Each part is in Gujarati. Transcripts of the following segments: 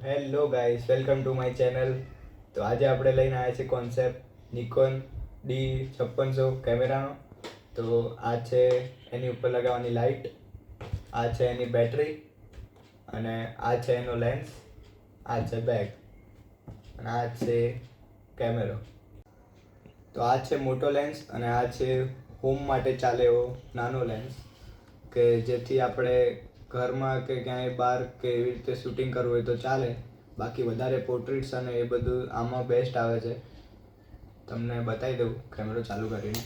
Hello guys, welcome to my channel. તો આજે આપણે લઈને આવ્યા છે કોન્સેપ્ટ નિકોન D5600 કેમેરાનો. તો આ છે એની ઉપર લગાવવાની લાઇટ, આ છે એની બેટરી, અને આ છે એનો લેન્સ, આ છે બેગ, અને આ છે કેમેરો. તો આ છે મોટો લેન્સ અને આ છે હોમ માટે ચાલે એવો નાનો લેન્સ, કે જેથી આપણે ઘરમાં કે ક્યાંય બહાર કે એવી રીતે શૂટિંગ કરવું હોય તો ચાલે. બાકી વધારે પોર્ટ્રેટ્સ અને એ બધું આમાં બેસ્ટ આવે છે. તમને બતાવી દઉં કેમેરો ચાલુ કરીને.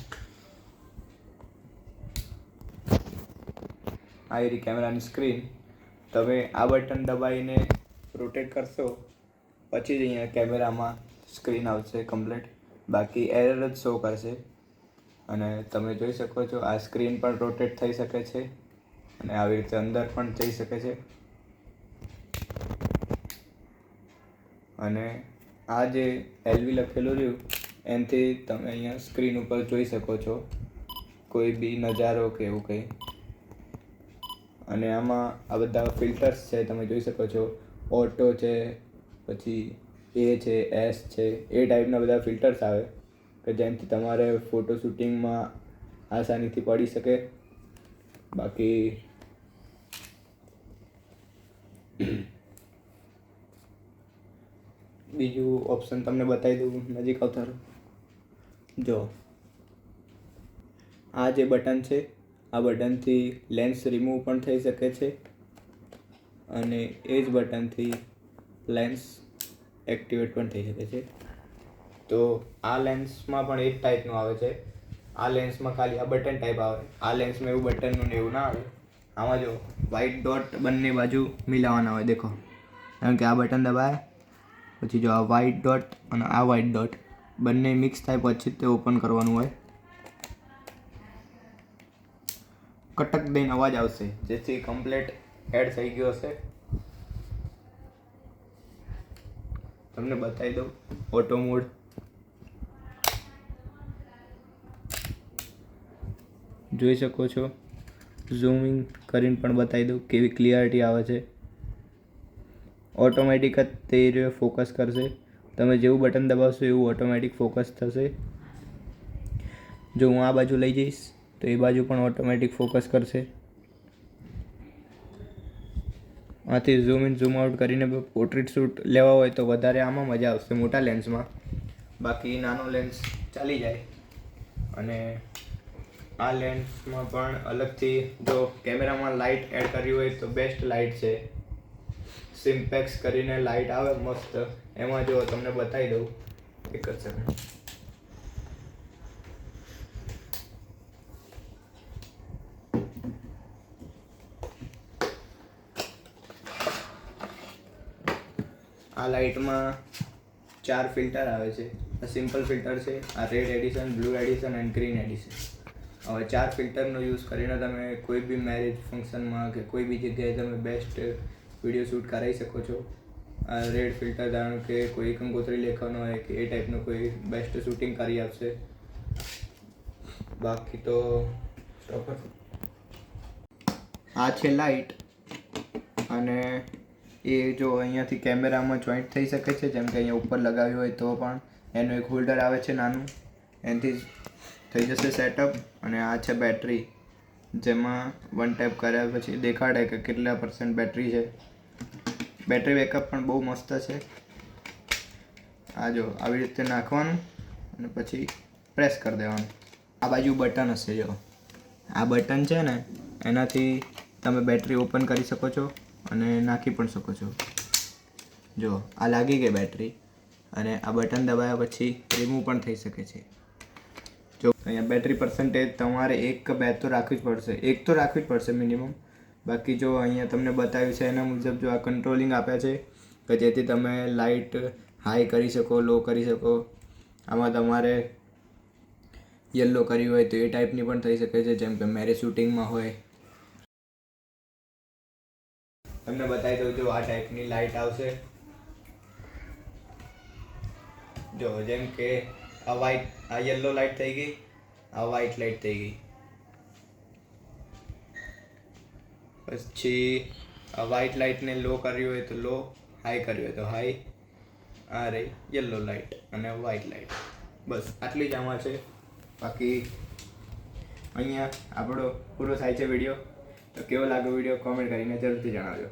આ રહી કેમેરાની સ્ક્રીન. તમે આ બટન દબાવીને રોટેટ કરશો પછી જ અહીંયા કેમેરામાં સ્ક્રીન આવશે કમ્પ્લીટ, બાકી એરર જ શો કરશે. અને તમે જોઈ શકો છો આ સ્ક્રીન પણ રોટેટ થઈ શકે છે અને આવી રીતે અંદર પણ જઈ શકે છે. અને આ જે LV લખેલું રહ્યું એનાથી તમે અહીંયા સ્ક્રીન ઉપર જોઈ શકો છો કોઈ બી નજારો કે એવું કંઈ. અને આમાં આ બધા ફિલ્ટર્સ છે, તમે જોઈ શકો છો. ઓટો છે, પછી એ છે, એસ છે, એ ટાઈપના બધા ફિલ્ટર્સ આવે કે જેનાથી તમારે ફોટો શૂટિંગમાં આસાનીથી પડી શકે. બાકી બીજું ઓપ્શન તમને બતાવી દઉં, નજીક આવતા જો. આ જે બટન છે, આ બટનથી લેન્સ રિમૂવ પણ થઈ શકે છે અને એ જ બટનથી લેન્સ એક્ટિવેટ પણ થઈ શકે છે. તો આ લેન્સમાં પણ એક ટાઈપનું આવે છે. આ લેન્સમાં ખાલી આ બટન ટાઈપ આવે, આ લેન્સમાં એવું બટનનું ને એવું ના આવે. આમાં જો વ્હાઈટ ડોટ બંને બાજુ મિલાવવાના હોય, દેખો. કારણ કે આ બટન દબાય પછી જો આ વ્હાઈટ ડોટ અને આ વ્હાઈટ ડોટ બંને મિક્સ થાય પછી જ તે ઓપન કરવાનું હોય. કટક દઈને અવાજ આવશે જેથી કમ્પ્લીટ એડ થઈ ગયો હશે. તમને બતાવી દઉં ઓટો મોડ. જોઈ શકો છો, ઝૂમિંગ કરીને પણ બતાવી દઉં કેવી ક્લિયરિટી આવે છે. ઓટોમેટિક જ તે રહ્યો ફોકસ કરશે. તમે જેવું બટન દબાવશો એવું ઓટોમેટિક ફોકસ થશે. જો હું આ બાજુ લઈ જઈશ તો એ બાજુ પણ ઓટોમેટિક ફોકસ કરશે. આથી ઝૂમ ઇન ઝૂમ આઉટ કરીને પોર્ટ્રેટ શૂટ લેવા હોય તો વધારે આમાં મજા આવશે મોટા લેન્સમાં. બાકી નાનો લેન્સ ચાલી જાય. અને આ લેન્સમાં પણ અલગથી જો કેમેરામાં લાઇટ એડ કરવી હોય તો બેસ્ટ લાઇટ છે. સિમ્પેક્સ કરીને લાઇટ આવે મસ્ત. એમાં જો તમને બતાવી દઉં, એક જ સેકન્ડ. આ લાઇટમાં 4 ફિલ્ટર આવે છે. આ સિમ્પલ ફિલ્ટર છે, આ red addition, blue addition and green addition. હવે 4 ફિલ્ટરનો યુઝ કરીને તમે કોઈ બી મેરેજ ફંક્શનમાં કે કોઈ બી જગ્યાએ તમે બેસ્ટ વિડીયો શૂટ કરાવી શકો છો. આ રેડ ફિલ્ટર ધારો કે કોઈ કંકોત્રી લેખવાનો હોય કે એ ટાઈપનું કોઈ બેસ્ટ શૂટિંગ કરી આપશે. બાકી તો આ છે લાઇટ, અને એ જો અહીંયાથી કેમેરામાં જોઈન્ટ થઈ શકે છે. જેમ કે અહીંયા ઉપર લગાવ્યું હોય તો પણ એનું એક હોલ્ડર આવે છે નાનું, એનાથી થઈ જશે સેટઅપ. અને આ છે બેટરી, જેમાં વન ટેપ કર્યા પછી દેખાડે કે કેટલા % બેટરી છે. બેટરી બેકઅપ પણ બહુ મસ્ત છે. આ જો આવી રીતે નાખવાનું અને પછી પ્રેસ કરી દેવાનું. આ બાજુ બટન હશે, જો આ બટન છે ને એનાથી તમે બેટરી ઓપન કરી શકો છો અને નાખી પણ શકો છો. જો આ લાગી ગઈ બેટરી, અને આ બટન દબાવ્યા પછી રિમૂવ પણ થઈ શકે છે. જો અહીંયા બેટરી પર્સન્ટેજ તમારે 1 કે 2 તો રાખવી જ પડશે, 1 તો રાખવી જ પડશે મિનિમમ. બાકી જો અહીંયા તમને બતાવ્યું છે એના મુજબ જો આ કંટ્રોલિંગ આપ્યા છે કે જેથી તમે લાઇટ હાઈ કરી શકો, લો કરી શકો. આમાં તમારે યલો કરવી હોય તો એ ટાઈપની પણ થઈ શકે છે, જેમ કે મેરેજ શૂટિંગમાં હોય. તમને બતાવી દઉં, જો આ ટાઈપની લાઇટ આવશે. જો જેમ કે આ વ્હાઈટ, આ યલો લાઇટ થઈ ગઈ, આ વ્હાઈટ લાઇટ થઈ ગઈ. પછી આ વ્હાઈટ લાઇટને લો કરવી હોય તો લો, હાઈ કરવી હોય તો હાઈ. આ રહી યલો લાઇટ અને વ્હાઇટ લાઇટ. બસ આટલી જ આમાં છે. બાકી અહીંયા આપણો પૂરો થાય છે વિડીયો. તો કેવો લાગ્યો વિડીયો કોમેન્ટ કરીને જરૂરથી જણાવજો.